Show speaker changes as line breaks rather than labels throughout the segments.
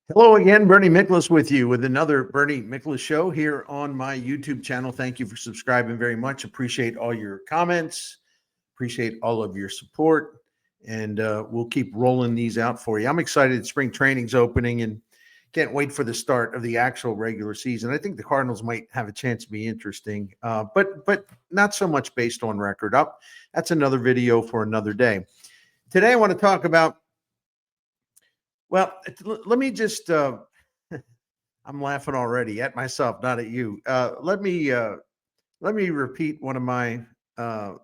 Hello again, Bernie Miklasz with you with another Bernie Miklasz show here on my YouTube channel. Thank you for subscribing very much. Appreciate all your comments. Appreciate all of your support. And we'll keep rolling these out for you. I'm excited. Spring training's opening and can't wait for the start of the actual regular season. I think the Cardinals might have a chance to be interesting, but not so much based on record. Up, that's another video for another day. Today I want to talk about. Well, let me just. I'm laughing already at myself, not at you. Let me repeat one of my uh,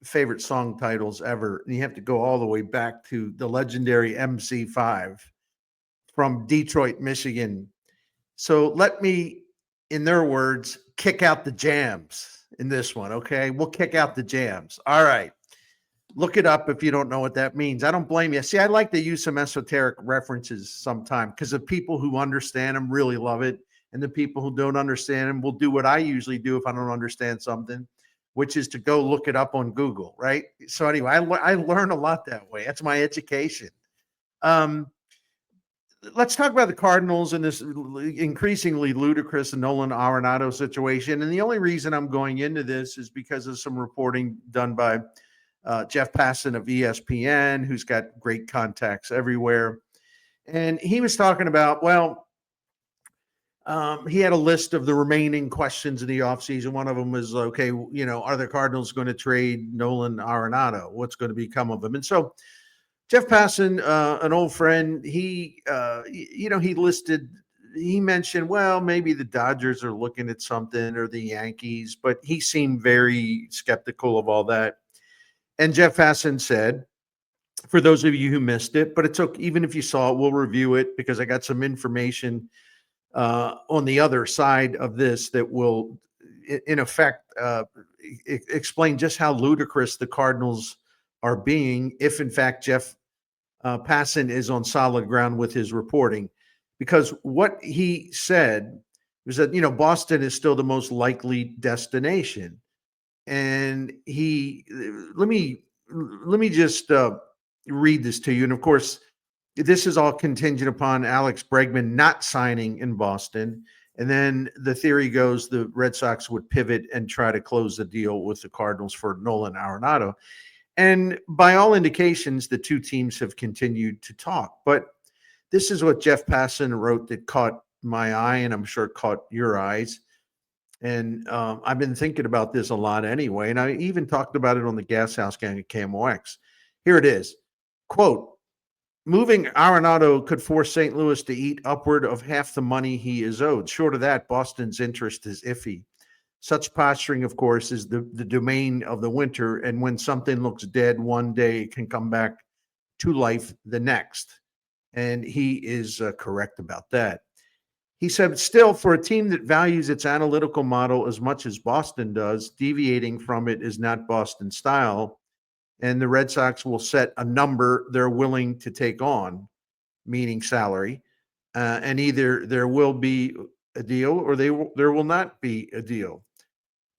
favorite song titles ever. And you have to go all the way back to the legendary MC5 from Detroit, Michigan. So let me, in their words, kick out the jams in this one. Okay, we'll kick out the jams. All right. Look it up if you don't know what that means. I don't blame you. See, I like to use some esoteric references sometime because the people who understand them really love it. And the people who don't understand them will do what I usually do if I don't understand something, which is to go look it up on Google, right? So anyway, I learn a lot that way. That's my education. Um, let's talk about the Cardinals and this increasingly ludicrous Nolan Arenado situation. And the only reason I'm going into this is because of some reporting done by Jeff Passan of ESPN, who's got great contacts everywhere. And he was talking about, well, he had a list of the remaining questions in the offseason. One of them was, okay, are the Cardinals going to trade Nolan Arenado? What's going to become of him? And so Jeff Passan, an old friend, he mentioned, well, maybe the Dodgers are looking at something or the Yankees, but he seemed very skeptical of all that. And Jeff Passan said, for those of you who missed it, but it's okay, even if you saw it, we'll review it because I got some information on the other side of this that will, in effect, explain just how ludicrous the Cardinals are being if, in fact, Jeff Passan is on solid ground with his reporting. Because what he said was that, Boston is still the most likely destination. And let me just read this to you. And of course, this is all contingent upon Alex Bregman not signing in Boston. And then the theory goes the Red Sox would pivot and try to close the deal with the Cardinals for Nolan Arenado. And by all indications, the two teams have continued to talk. But this is what Jeff Passan wrote that caught my eye, and I'm sure caught your eyes. And I've been thinking about this a lot anyway. And I even talked about it on the Gas House Gang at KMOX. Here it is. Quote, moving Arenado could force St. Louis to eat upward of half the money he is owed. Short of that, Boston's interest is iffy. Such posturing, of course, is the domain of the winter. And when something looks dead one day, it can come back to life the next. And he is correct about that. He said, still, for a team that values its analytical model as much as Boston does, deviating from it is not Boston style. And the Red Sox will set a number they're willing to take on, meaning salary. And either there will be a deal or there will not be a deal.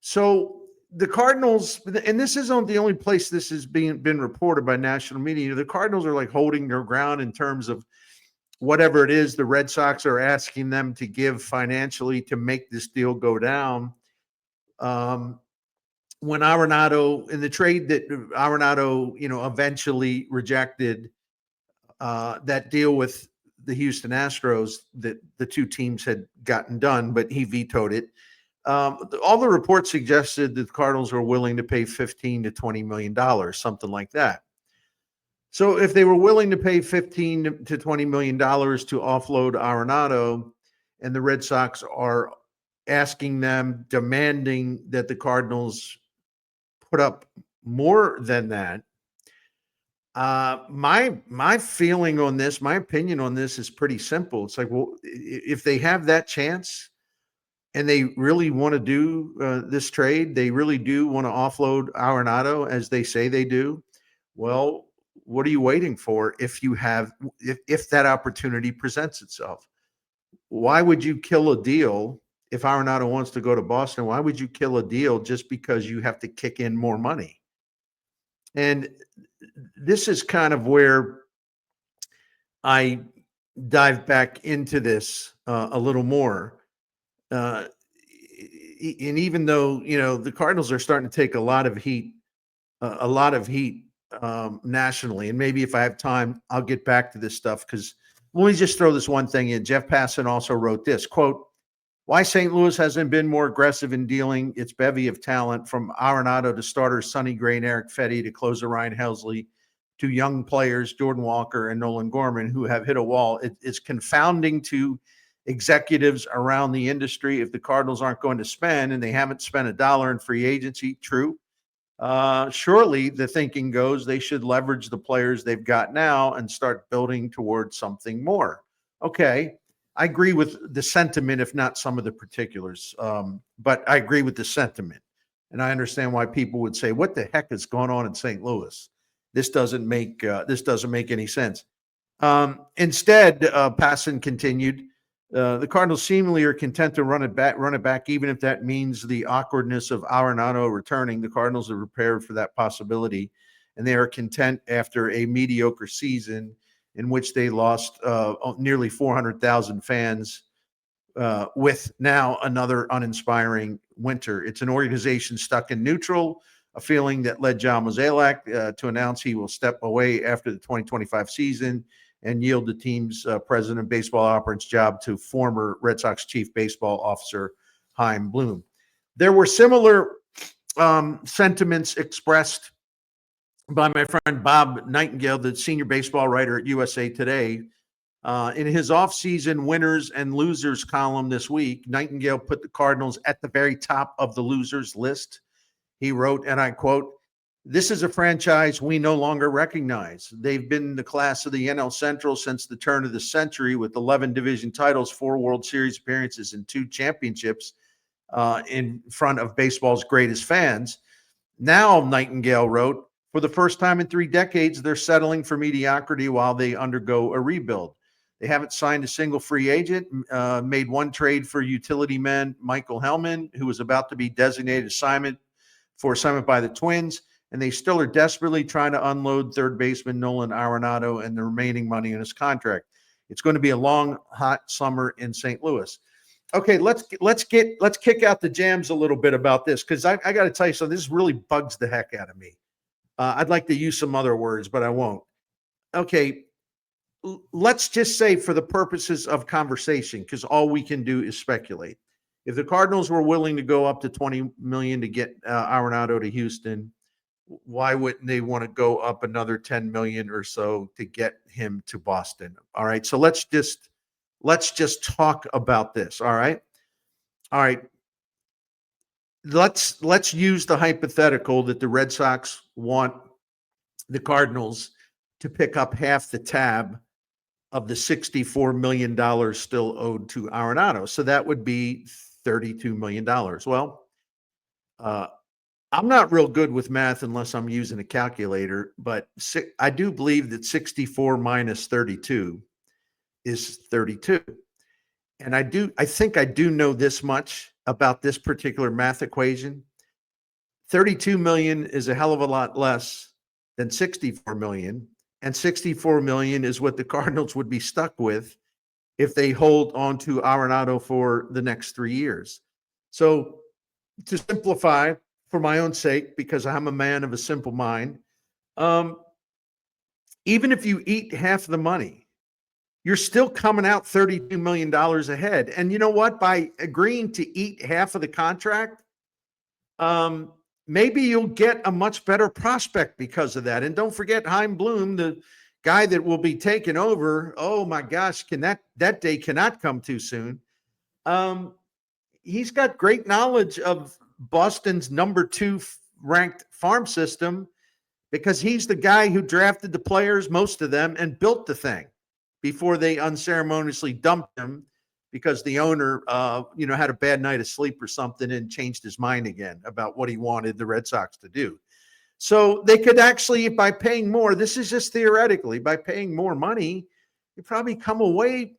So the Cardinals, and this isn't the only place this has been reported by national media. The Cardinals are like holding their ground in terms of whatever it is the Red Sox are asking them to give financially to make this deal go down. When Arenado, in the trade that Arenado, eventually rejected that deal with the Houston Astros that the two teams had gotten done, but he vetoed it. All the reports suggested that the Cardinals were willing to pay $15 to $20 million, something like that. So if they were willing to pay $15 to $20 million to offload Arenado, and the Red Sox are asking them, demanding that the Cardinals put up more than that, my feeling on this, my opinion on this is pretty simple. It's like, well, if they have that chance and they really want to do this trade, they really do want to offload Arenado as they say they do. Well, what are you waiting for if that opportunity presents itself? Why would you kill a deal if Arenado wants to go to Boston? Why would you kill a deal just because you have to kick in more money? And this is kind of where I dive back into this a little more. Uh, and even though the Cardinals are starting to take a lot of heat, nationally, and maybe if I have time, I'll get back to this stuff because let me just throw this one thing in. Jeff Passan also wrote this quote: "Why St. Louis hasn't been more aggressive in dealing its bevy of talent, from Arenado to starters Sonny Gray and Eric Fetty to closer Ryan Helsley to young players Jordan Walker and Nolan Gorman, who have hit a wall. It's confounding to executives around the industry. If the Cardinals aren't going to spend, and they haven't spent a dollar in free agency, true. Surely the thinking goes they should leverage the players they've got now and start building towards something more." Okay, I agree with the sentiment, if not some of the particulars. But I agree with the sentiment, and I understand why people would say, "What the heck is going on in St. Louis? This doesn't make any sense." Instead, Passan continued, "The Cardinals seemingly are content to run it back, even if that means the awkwardness of Arenado returning. The Cardinals are prepared for that possibility, and they are content after a mediocre season in which they lost nearly 400,000 fans, with now another uninspiring winter. It's an organization stuck in neutral, a feeling that led John Mozeliak to announce he will step away after the 2025 season and yield the team's president of baseball operations job to former Red Sox chief baseball officer Chaim Bloom." There were similar sentiments expressed by my friend Bob Nightingale, the senior baseball writer at USA Today. In his offseason winners and losers column this week, Nightingale put the Cardinals at the very top of the losers list. He wrote, and I quote, "This is a franchise we no longer recognize. They've been the class of the NL Central since the turn of the century, with 11 division titles, 4 World Series appearances, and 2 championships in front of baseball's greatest fans. Now," Nightingale wrote, "for the first time in 3 decades, they're settling for mediocrity while they undergo a rebuild. They haven't signed a single free agent, made one trade for utility man Michael Hellman, who was about to be designated assignment by the Twins, and they still are desperately trying to unload third baseman Nolan Arenado and the remaining money in his contract. It's going to be a long, hot summer in St. Louis." Okay, let's kick out the jams a little bit about this, because I got to tell you something. This really bugs the heck out of me. I'd like to use some other words, but I won't. Okay, let's just say, for the purposes of conversation, because all we can do is speculate, if the Cardinals were willing to go up to $20 million to get Arenado to Houston, why wouldn't they want to go up another $10 million or so to get him to Boston? All right, so let's just talk about this. All right. Let's use the hypothetical that the Red Sox want the Cardinals to pick up half the tab of the $64 million still owed to Arenado. So that would be $32 million. Well, I'm not real good with math unless I'm using a calculator, but I do believe that 64 minus 32 is 32. And I think I do know this much about this particular math equation. 32 million is a hell of a lot less than 64 million. And 64 million is what the Cardinals would be stuck with if they hold on to Arenado for the next 3 years. So, to simplify, for my own sake, because I'm a man of a simple mind, even if you eat half the money, you're still coming out $32 million ahead. And you know what? By agreeing to eat half of the contract, maybe you'll get a much better prospect because of that. And don't forget Chaim Bloom, the guy that will be taking over. Oh my gosh, that day cannot come too soon. He's got great knowledge of Boston's number 2 ranked farm system, because he's the guy who drafted the players, most of them, and built the thing before they unceremoniously dumped him because the owner, had a bad night of sleep or something and changed his mind again about what he wanted the Red Sox to do. So they could actually, by paying more, this is just theoretically, by paying more money, you probably come away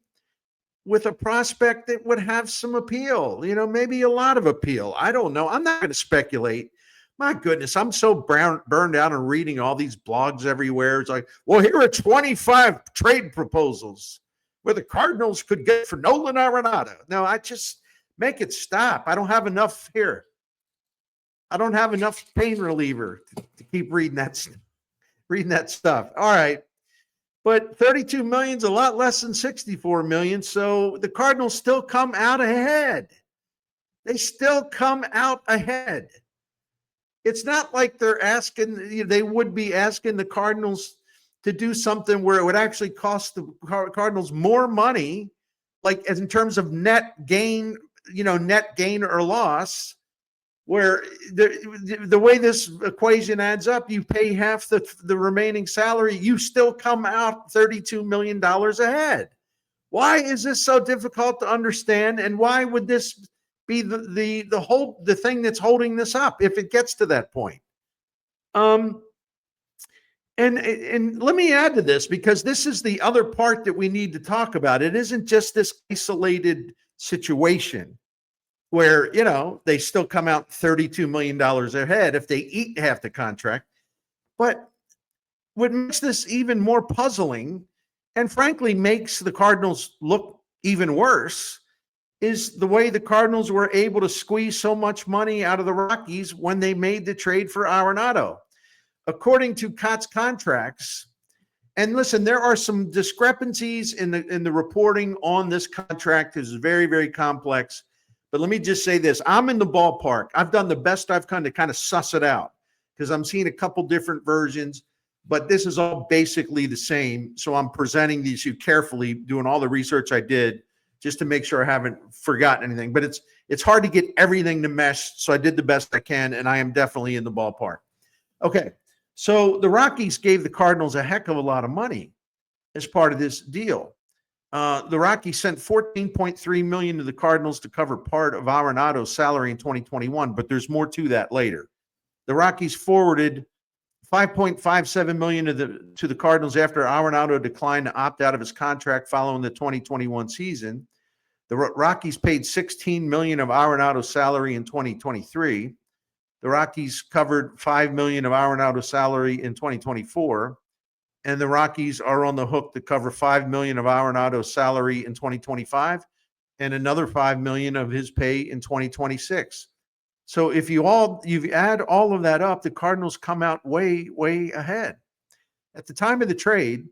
with a prospect that would have some appeal, maybe a lot of appeal. I don't know. I'm not going to speculate. My goodness, I'm so burned out on reading all these blogs everywhere. It's like, well, here are 25 trade proposals. where the Cardinals could get for Nolan Arenado. No, I just make it stop. I don't have enough here. I don't have enough pain reliever to keep reading that stuff. All right. But 32 million is a lot less than 64 million. So the Cardinals still come out ahead. They still come out ahead. It's not like they would be asking the Cardinals to do something where it would actually cost the Cardinals more money, like as in terms of net gain, net gain or loss, where the way this equation adds up, you pay half the remaining salary, you still come out $32 million ahead. Why is this so difficult to understand? And why would this be the thing that's holding this up if it gets to that point? And let me add to this, because this is the other part that we need to talk about. It isn't just this isolated situation where, they still come out $32 million ahead if they eat half the contract. But what makes this even more puzzling, and frankly makes the Cardinals look even worse, is the way the Cardinals were able to squeeze so much money out of the Rockies when they made the trade for Arenado. According to Cott's contracts, and listen, there are some discrepancies in the reporting on this contract. It's very, very complex. But let me just say this. I'm in the ballpark. I've done the best I've kind of suss it out, because I'm seeing a couple different versions, but this is all basically the same. So I'm presenting these to you carefully, doing all the research I did just to make sure I haven't forgotten anything. But it's hard to get everything to mesh. So I did the best I can, and I am definitely in the ballpark. Okay. So the Rockies gave the Cardinals a heck of a lot of money as part of this deal. The Rockies sent $14.3 million to the Cardinals to cover part of Arenado's salary in 2021, but there's more to that later. The Rockies forwarded $5.57 million to the Cardinals after Arenado declined to opt out of his contract following the 2021 season. The Rockies paid $16 million of Arenado's salary in 2023. The Rockies covered $5 million of Arenado's salary in 2024. And the Rockies are on the hook to cover $5 million of Arenado's salary in 2025 and another $5 million of his pay in 2026. So if you add all of that up, the Cardinals come out way, way ahead. At the time of the trade,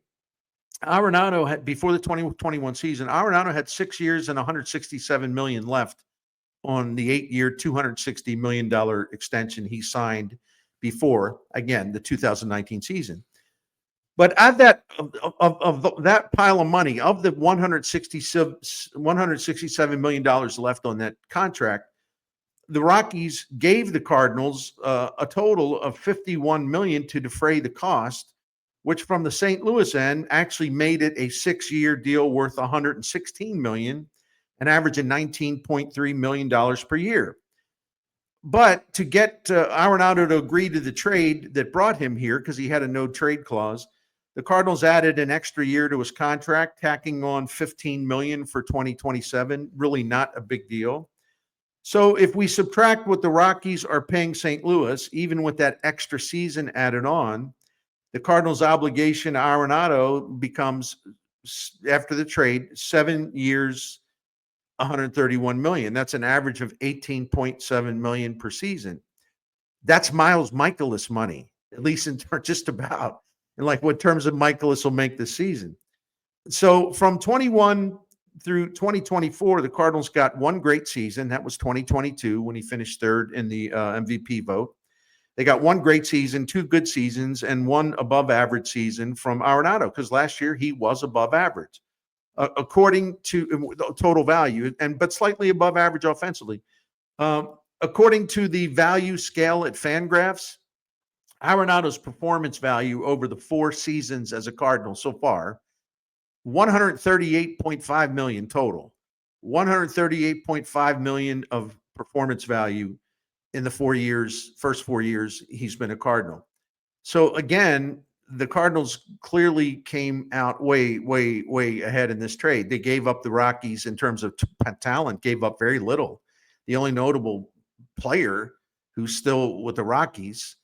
Arenado had, before the 2021 season, Arenado had 6 years and $167 million left on the 8-year, $260 million extension he signed before, again, the 2019 season. But of that pile of money, of the $167 million left on that contract, the Rockies gave the Cardinals a total of $51 million to defray the cost, which from the St. Louis end actually made it a 6-year deal worth $116 million, an average of $19.3 million per year. But to get Arenado to agree to the trade that brought him here, because he had a no trade clause, the Cardinals added an extra year to his contract, tacking on $15 million for 2027. Really not a big deal. So if we subtract what the Rockies are paying St. Louis, even with that extra season added on, the Cardinals' obligation to Arenado becomes, after the trade, 7 years, $131 million. That's an average of $18.7 million per season. That's Miles Michaelis money, at least in just about. And like what terms of Michaelis will make this season. So from 21 through 2024, the Cardinals got one great season. That was 2022 when he finished third in the MVP vote. They got one great season, 2 good seasons, and 1 above average season from Arenado, because last year he was above average, according to total value, but slightly above average offensively. According to the value scale at Fangraphs, Arenado's performance value over the 4 seasons as a Cardinal so far, $138.5 million total, $138.5 million of performance value in the first 4 years he's been a Cardinal. So again, the Cardinals clearly came out way, way, way ahead in this trade. They gave up the Rockies in terms of talent, gave up very little. The only notable player who's still with the Rockies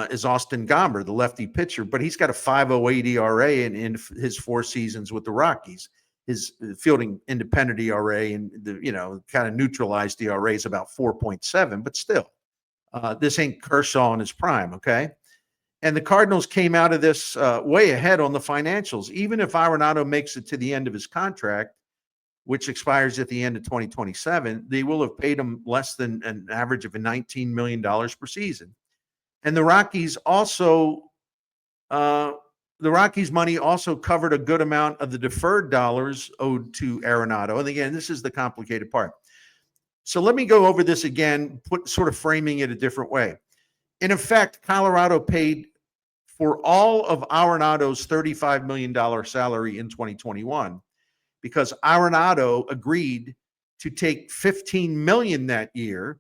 is Austin Gomber, the lefty pitcher, but he's got a 5.08 ERA in his 4 seasons with the Rockies. his fielding independent ERA and kind of neutralized ERA is about 4.7, but still, this ain't Kershaw in his prime, okay? And the Cardinals came out of this way ahead on the financials. Even if Arenado makes it to the end of his contract, which expires at the end of 2027, they will have paid him less than an average of $19 million per season. And the Rockies money also covered a good amount of the deferred dollars owed to Arenado. And again, this is the complicated part. So let me go over this again, sort of framing it a different way. In effect, Colorado paid for all of Arenado's $35 million salary in 2021 because Arenado agreed to take $15 million that year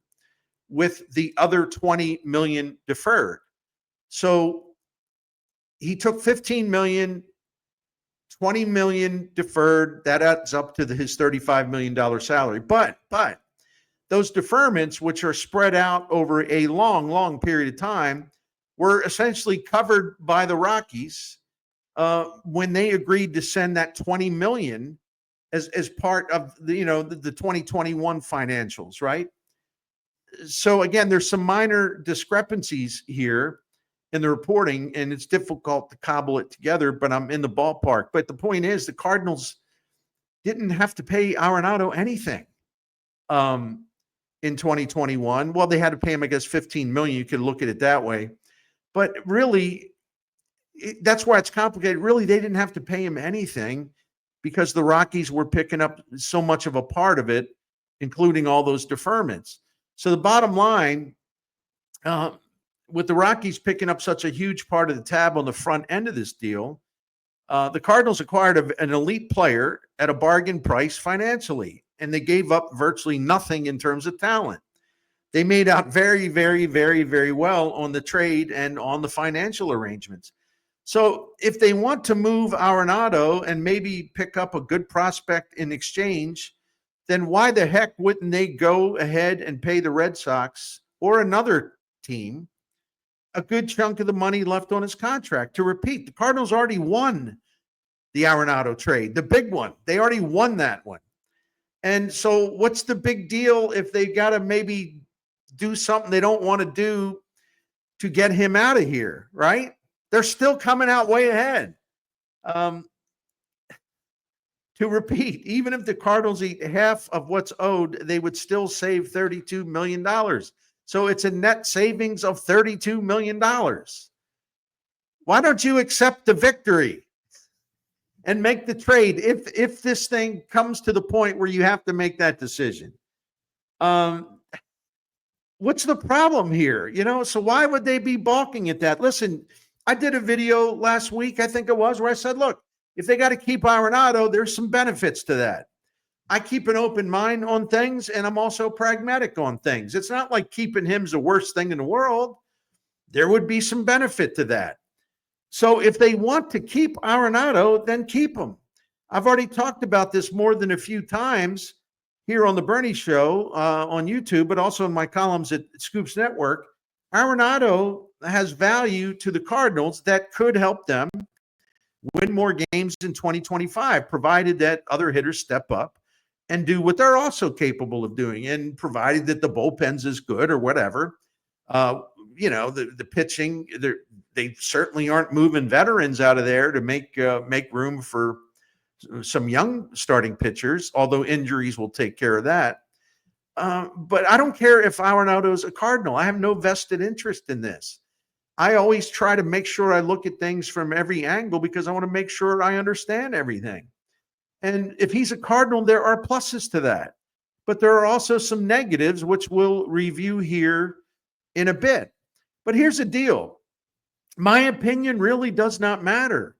with the other $20 million deferred. So he took $15 million, $20 million deferred. That adds up to his $35 million salary. But those deferments, which are spread out over a long, long period of time, were essentially covered by the Rockies when they agreed to send that $20 million as part of the 2021 financials, right? So again, there's some minor discrepancies here in the reporting, and it's difficult to cobble it together, but I'm in the ballpark. But the point is, the Cardinals didn't have to pay Arenado anything in 2021. Well, they had to pay him, I guess, $15 million. You could look at it that way. But really, that's why it's complicated. Really, they didn't have to pay him anything because the Rockies were picking up so much of a part of it, including all those deferments. So the bottom line, with the Rockies picking up such a huge part of the tab on the front end of this deal, the Cardinals acquired an elite player at a bargain price financially, and they gave up virtually nothing in terms of talent. They made out very, very, very, very well on the trade and on the financial arrangements. So if they want to move Arenado and maybe pick up a good prospect in exchange, then why the heck wouldn't they go ahead and pay the Red Sox or another team a good chunk of the money left on his contract? To repeat, the Cardinals already won the Arenado trade, the big one. They already won that one. And so what's the big deal if they got to maybe do something they don't want to do to get him out of here, right? They're still coming out way ahead. To repeat, even if the Cardinals eat half of what's owed, they would still save $32 million. So it's a net savings of $32 million. Why don't you accept the victory and make the trade if this thing comes to the point where you have to make that decision? What's the problem here? So why would they be balking at that? Listen, I did a video last week, I think it was, where I said, look, if they got to keep Arenado, there's some benefits to that. I keep an open mind on things, and I'm also pragmatic on things. It's not like keeping him's the worst thing in the world. There would be some benefit to that. So if they want to keep Arenado, then keep him. I've already talked about this more than a few times here on the Bernie Show on YouTube, but also in my columns at Scoops Network. Arenado has value to the Cardinals that could help them win more games in 2025, provided that other hitters step up and do what they're also capable of doing, and provided that the bullpen's is good or whatever. The pitching, they certainly aren't moving veterans out of there to make room for some young starting pitchers, although injuries will take care of that. But I don't care if Arenado is a Cardinal. I have no vested interest in this. I always try to make sure I look at things from every angle because I want to make sure I understand everything. And if he's a Cardinal, there are pluses to that. But there are also some negatives, which we'll review here in a bit. But here's the deal. My opinion really does not matter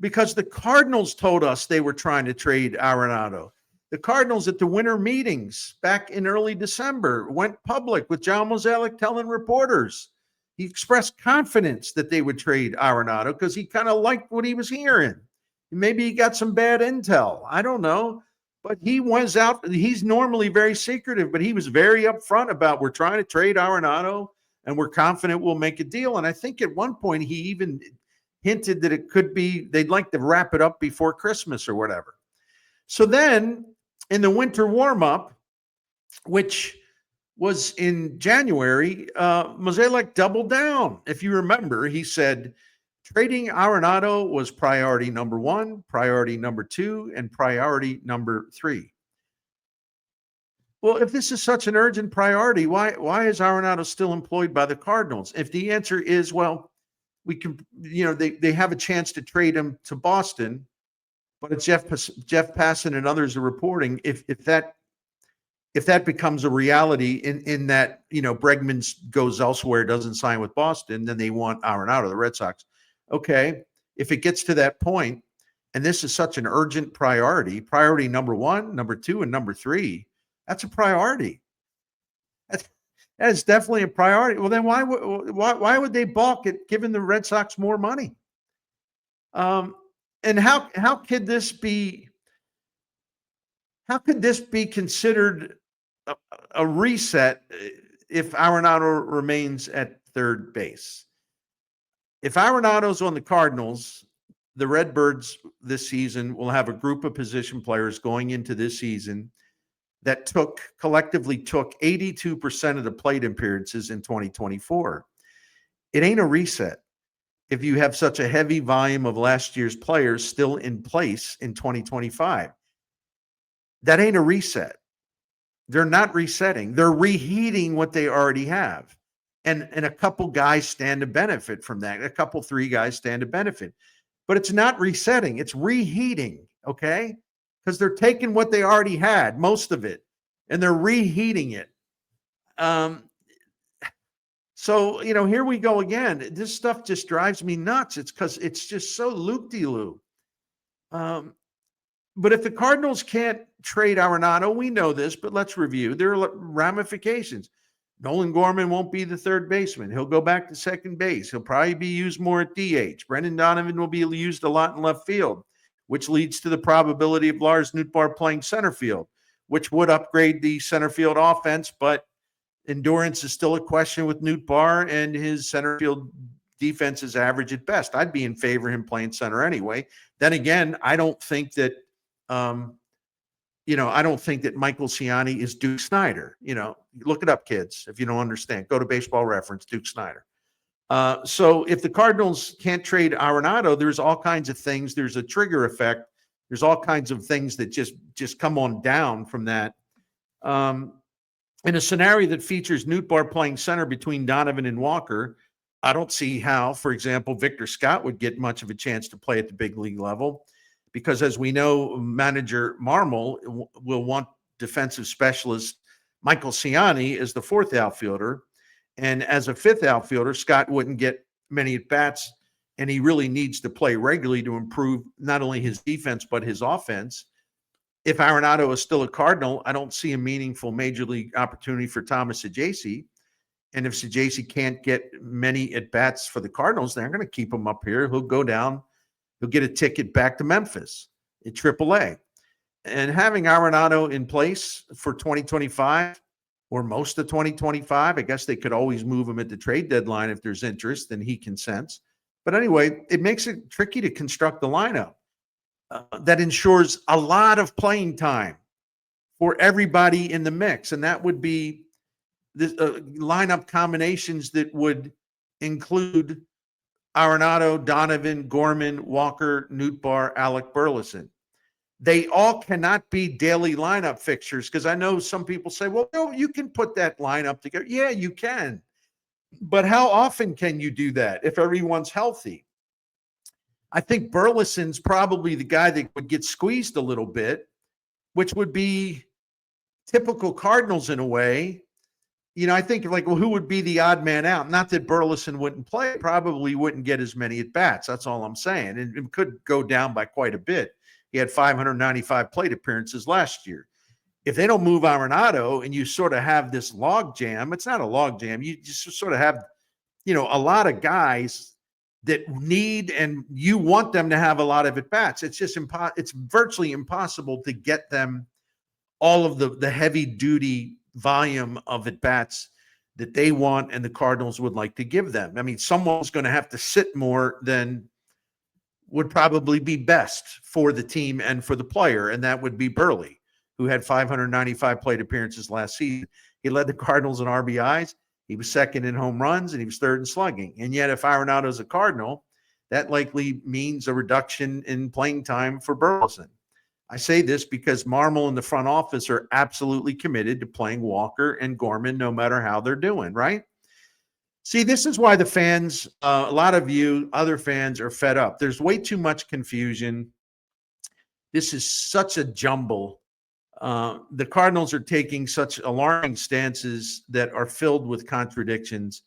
because the Cardinals told us they were trying to trade Arenado. The Cardinals at the winter meetings back in early December went public with John Mozeliak telling reporters. He expressed confidence that they would trade Arenado because he kind of liked what he was hearing. Maybe he got some bad intel. I don't know. But he was out. He's normally very secretive, but he was very upfront about we're trying to trade Arenado and we're confident we'll make a deal. And I think at one point he even hinted that it could be they'd like to wrap it up before Christmas or whatever. So then in the winter warm-up, which was in January, Mozeliak doubled down. If you remember, he said trading Arenado was priority number 1, priority number 2, and priority number 3. Well, if this is such an urgent priority, why is Arenado still employed by the Cardinals? If the answer is, well, we can, they have a chance to trade him to Boston, but it's Jeff Passan and others are reporting if that becomes a reality in that, Bregman goes elsewhere, doesn't sign with Boston, then they want Arenado, the Red Sox. Okay, if it gets to that point, and this is such an urgent priority number 1, number 2, and number 3, that's a priority. That is definitely a priority. Well, then why would they balk at giving the Red Sox more money? And how could this be? How could this be considered a reset if Arenado remains at third base? If Arenado's on the Cardinals, the Redbirds this season will have a group of position players going into this season that collectively took 82% of the plate appearances in 2024. It ain't a reset if you have such a heavy volume of last year's players still in place in 2025. That ain't a reset. They're not resetting. They're reheating what they already have. And a couple guys stand to benefit from that. A couple, 3 guys stand to benefit. But it's not resetting. It's reheating, okay? Because they're taking what they already had, most of it, and they're reheating it. So, here we go again. This stuff just drives me nuts. It's because it's just so loop-de-loop. But if the Cardinals can't trade Arenado, we know this, but let's review. There are ramifications. Nolan Gorman won't be the third baseman. He'll go back to second base. He'll probably be used more at DH. Brendan Donovan will be used a lot in left field, which leads to the probability of Lars Nootbaar playing center field, which would upgrade the center field offense, but endurance is still a question with Nootbaar, and his center field defense is average at best. I'd be in favor of him playing center anyway. Then again, I don't think that I don't think that Michael Ciani is Duke Snyder. Look it up, kids, if you don't understand. Go to Baseball Reference, Duke Snyder. So if the Cardinals can't trade Arenado, there's all kinds of things. There's a trigger effect. There's all kinds of things that just come on down from that. In a scenario that features Nootbaar playing center between Donovan and Walker, I don't see how, for example, Victor Scott would get much of a chance to play at the big league level. Because as we know, manager Marmol will want defensive specialist Michael Ciani as the fourth outfielder. And as a fifth outfielder, Scott wouldn't get many at-bats, and he really needs to play regularly to improve not only his defense, but his offense. If Arenado is still a Cardinal, I don't see a meaningful major league opportunity for Thomas Saggese. And if Saggese can't get many at-bats for the Cardinals, they're going to keep him up here. He'll go down. He'll get a ticket back to Memphis at AAA. And having Arenado in place for 2025 or most of 2025, I guess they could always move him at the trade deadline if there's interest and he consents. But anyway, it makes it tricky to construct the lineup that ensures a lot of playing time for everybody in the mix. And that would be the lineup combinations that would include Arenado, Donovan, Gorman, Walker, Nootbaar, Alec Burleson. They all cannot be daily lineup fixtures because I know some people say, well, no, you can put that lineup together. Yeah, you can. But how often can you do that if everyone's healthy? I think Burleson's probably the guy that would get squeezed a little bit, which would be typical Cardinals in a way. I think well, who would be the odd man out? Not that Burleson wouldn't play, probably wouldn't get as many at-bats. That's all I'm saying. And it could go down by quite a bit. He had 595 plate appearances last year. If they don't move Arenado and you sort of have this log jam, it's not a log jam. You just sort of have, a lot of guys that need, and you want them to have a lot of at-bats. It's just it's virtually impossible to get them all of the heavy-duty volume of at-bats that they want and the Cardinals would like to give them. I mean, someone's going to have to sit more than would probably be best for the team and for the player, and that would be Burley, who had 595 plate appearances last season. He led the Cardinals in RBIs. He was second in home runs, and he was third in slugging. And yet, if Arenado's a Cardinal, that likely means a reduction in playing time for Burleson. I say this because Marmol and the front office are absolutely committed to playing Walker and Gorman no matter how they're doing, right? See, this is why the fans, a lot of you other fans are fed up. There's way too much confusion. This is such a jumble. The Cardinals are taking such alarming stances that are filled with contradictions.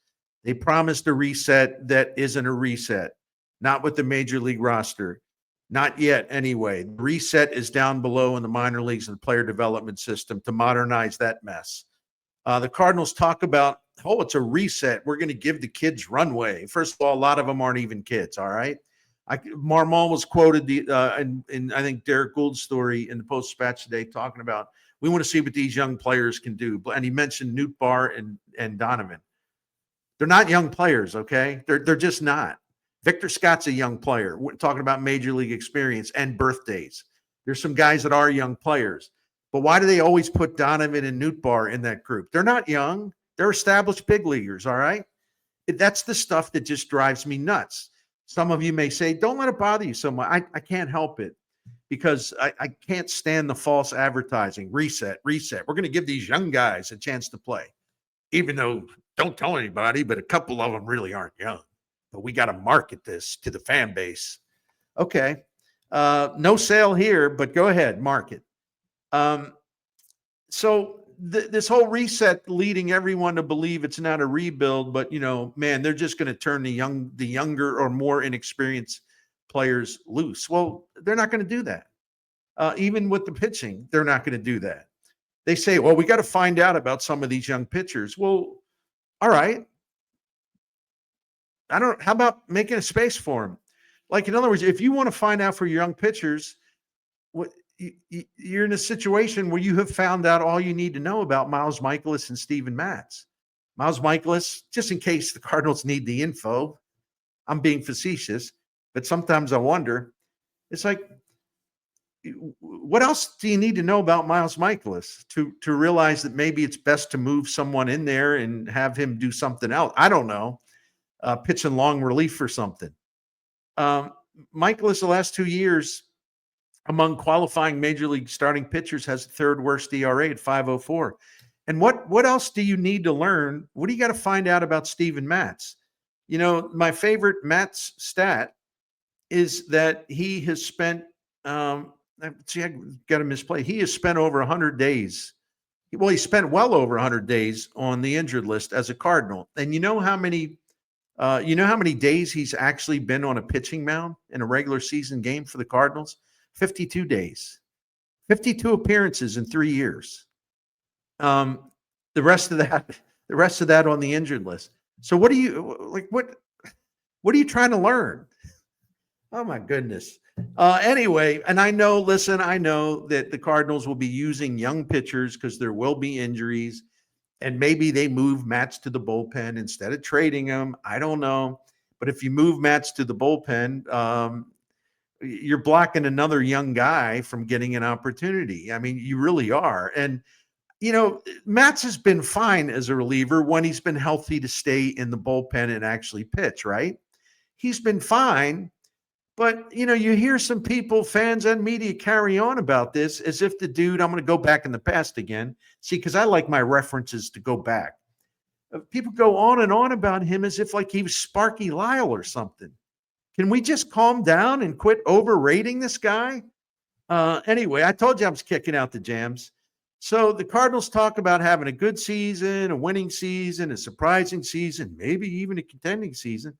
They promised a reset that isn't a reset, not with the major league roster. Not yet, anyway. The reset is down below in the minor leagues and the player development system to modernize that mess. The Cardinals talk about, oh, it's a reset. We're going to give the kids runway. First of all, a lot of them aren't even kids, all right? Marmol was quoted in I think Derek Gould's story in the Post-Dispatch today talking about, we want to see what these young players can do. And he mentioned Nootbaar and Donovan. They're not young players, okay? They're just not. Victor Scott's a young player. We're talking about major league experience and birthdays. There's some guys that are young players. But why do they always put Donovan and Nootbaar in that group? They're not young. They're established big leaguers, all right? That's the stuff that just drives me nuts. Some of you may say, don't let it bother you so much. I can't help it because I can't stand the false advertising. Reset. We're going to give these young guys a chance to play. Even though, don't tell anybody, but a couple of them really aren't young. But we got to market this to the fan base. Okay. No sale here, but go ahead, market. So this whole reset leading everyone to believe it's not a rebuild, but, man, they're just going to turn the younger or more inexperienced players loose. Well, they're not going to do that. Even with the pitching, they're not going to do that. They say, well, we got to find out about some of these young pitchers. Well, all right. How about making a space for them? Like, in other words, if you want to find out for your young pitchers, you're in a situation where you have found out all you need to know about Miles Michaelis and Steven Matz. Miles Michaelis, just in case the Cardinals need the info, I'm being facetious, but sometimes I wonder, it's like, what else do you need to know about Miles Michaelis to realize that maybe it's best to move someone in there and have him do something else? I don't know. Pitching long relief or something. Michaelis, the last 2 years, among qualifying major league starting pitchers, has the third worst ERA at 5.04. And what else do you need to learn? What do you got to find out about Steven Matz? My favorite Matz stat is that he has spent, I got to misplay. He has spent over 100 days. Well, he spent well over 100 days on the injured list as a Cardinal. And you know how many days he's actually been on a pitching mound in a regular season game for the Cardinals? 52 days, 52 appearances in 3 years. The rest of that on the injured list. So what are you trying to learn? Oh my goodness. Anyway, and I know that the Cardinals will be using young pitchers because there will be injuries, and maybe they move Matz to the bullpen instead of trading him. I don't know. But if you move Matz to the bullpen, you're blocking another young guy from getting an opportunity. I mean, you really are. And, Matz has been fine as a reliever when he's been healthy to stay in the bullpen and actually pitch, right? He's been fine. But, you hear some people, fans and media, carry on about this as if the dude, I'm going to go back in the past again. See, because I like my references to go back. People go on and on about him as if like he was Sparky Lyle or something. Can we just calm down and quit overrating this guy? Anyway, I told you I was kicking out the jams. So the Cardinals talk about having a good season, a winning season, a surprising season, maybe even a contending season.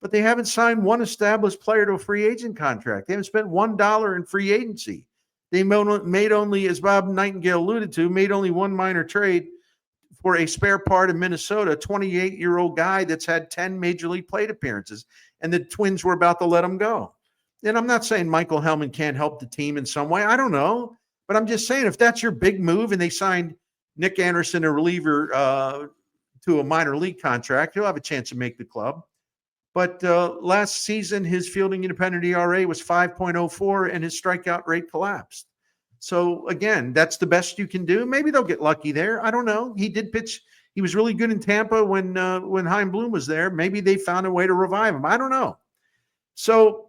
But they haven't signed one established player to a free agent contract. They haven't spent $1 in free agency. They made only, as Bob Nightingale alluded to, made only one minor trade for a spare part in Minnesota, a 28-year-old guy that's had 10 major league plate appearances, and the Twins were about to let him go. And I'm not saying Michael Hellman can't help the team in some way. I don't know. But I'm just saying, if that's your big move and they signed Nick Anderson, a reliever, to a minor league contract, he'll have a chance to make the club. But last season, his fielding independent ERA was 5.04 and his strikeout rate collapsed. So again, that's the best you can do. Maybe they'll get lucky there. I don't know. He did pitch. He was really good in Tampa when Chaim Bloom was there. Maybe they found a way to revive him. I don't know. So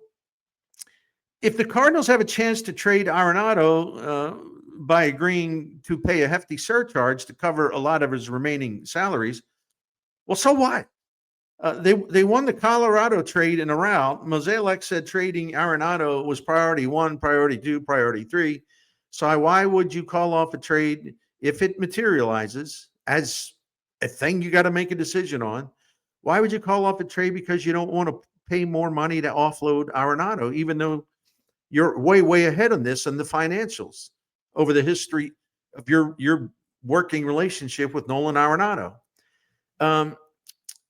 if the Cardinals have a chance to trade Arenado by agreeing to pay a hefty surcharge to cover a lot of his remaining salaries, well, so what? They won the Colorado trade in a rout. Mozeliak said trading Arenado was priority 1, priority 2, priority 3. So why would you call off a trade if it materializes as a thing you got to make a decision on? Why would you call off a trade because you don't want to pay more money to offload Arenado, even though you're way, way ahead on this and the financials over the history of your working relationship with Nolan Arenado?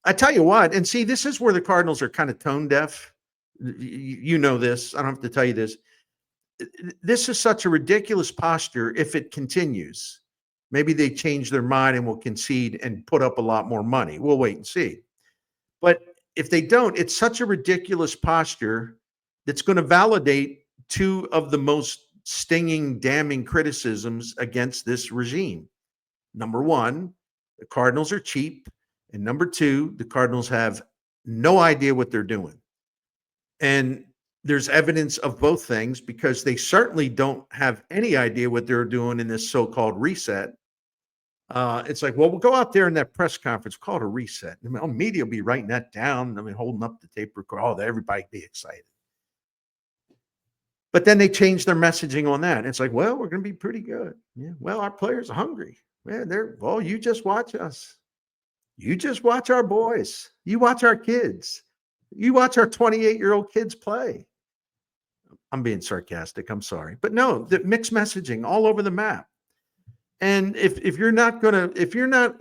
I tell you what, and see, this is where the Cardinals are kind of tone deaf. You know this. I don't have to tell you this. This is such a ridiculous posture if it continues. Maybe they change their mind and will concede and put up a lot more money. We'll wait and see. But if they don't, it's such a ridiculous posture that's going to validate two of the most stinging, damning criticisms against this regime. Number one, the Cardinals are cheap. And number two, the Cardinals have no idea what they're doing. And there's evidence of both things because they certainly don't have any idea what they're doing in this so-called reset. It's like, well, we'll go out there in that press conference, call it a reset. I mean, media will be writing that down. I mean, holding up the tape recorder. Oh, everybody be excited. But then they change their messaging on that. It's like, well, we're going to be pretty good. Yeah. Well, our players are hungry. Well, you just watch us. You just watch our boys. You watch our kids. You watch our 28-year-old kids play. I'm being sarcastic. I'm sorry. But no, the mixed messaging all over the map. And if you're not,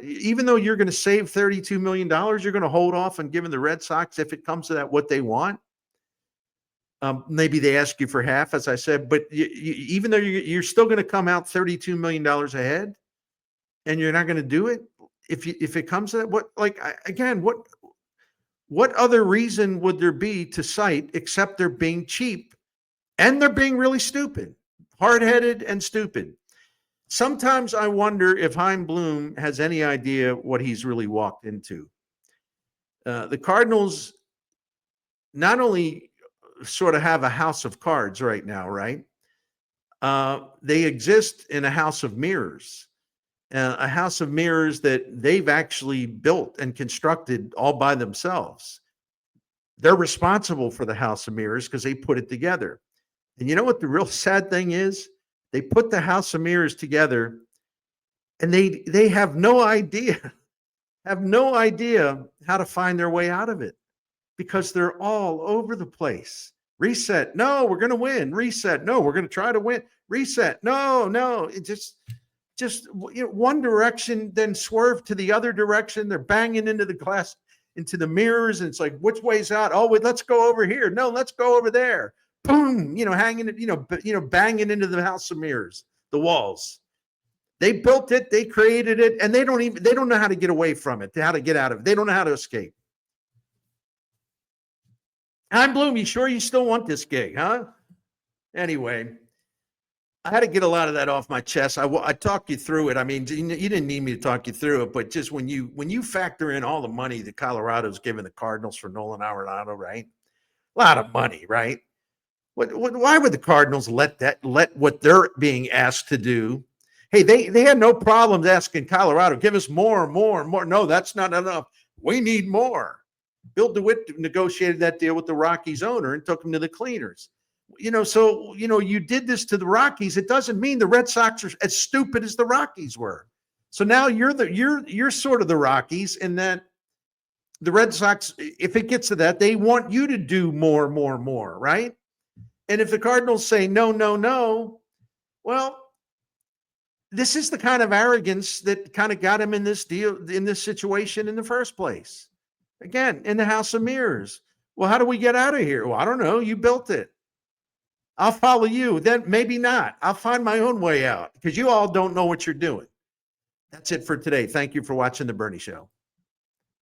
even though you're going to save $32 million, you're going to hold off on giving the Red Sox, if it comes to that, what they want. Maybe they ask you for half, as I said, but even though you're still going to come out $32 million ahead and you're not going to do it, if it comes to that, what other reason would there be to cite except they're being cheap and they're being really stupid, hard-headed and stupid? Sometimes I wonder if Chaim Bloom has any idea what he's really walked into. The Cardinals not only sort of have a house of cards right now, right? They exist in a house of mirrors. A house of mirrors that they've actually built and constructed all by themselves. They're responsible for the house of mirrors because they put it together. And you know what the real sad thing is? They put the house of mirrors together and they have no idea how to find their way out of it because they're all over the place. Reset. No, we're going to win. Reset. No, we're going to try to win. Reset. No. It just one direction, then swerve to the other direction. They're banging into the glass, into the mirrors, and it's like, which way's out? Oh, wait, let's go over here. No, let's go over there. Boom, hanging, banging into the house of mirrors, the walls. They built it, they created it, and they don't know how to get away from it, how to get out of it. They don't know how to escape. Chaim Bloom, you sure you still want this gig, huh? Anyway, I had to get a lot of that off my chest. I talked you through it. I mean, you didn't need me to talk you through it, but just when you factor in all the money that Colorado's given the Cardinals for Nolan Arenado, right? A lot of money, right? Why would the Cardinals let what they're being asked to do? Hey, they had no problems asking Colorado, give us more. No, that's not enough. We need more. Bill DeWitt negotiated that deal with the Rockies owner and took him to the cleaners. So you did this to the Rockies. It doesn't mean the Red Sox are as stupid as the Rockies were. So now you're sort of the Rockies in that the Red Sox, if it gets to that, they want you to do more, right? And if the Cardinals say no, well, this is the kind of arrogance that kind of got him in this deal, in this situation in the first place. Again, in the house of mirrors. Well, how do we get out of here? Well, I don't know. You built it. I'll follow you. Then maybe not. I'll find my own way out because you all don't know what you're doing. That's it for today. Thank you for watching The Bernie Show.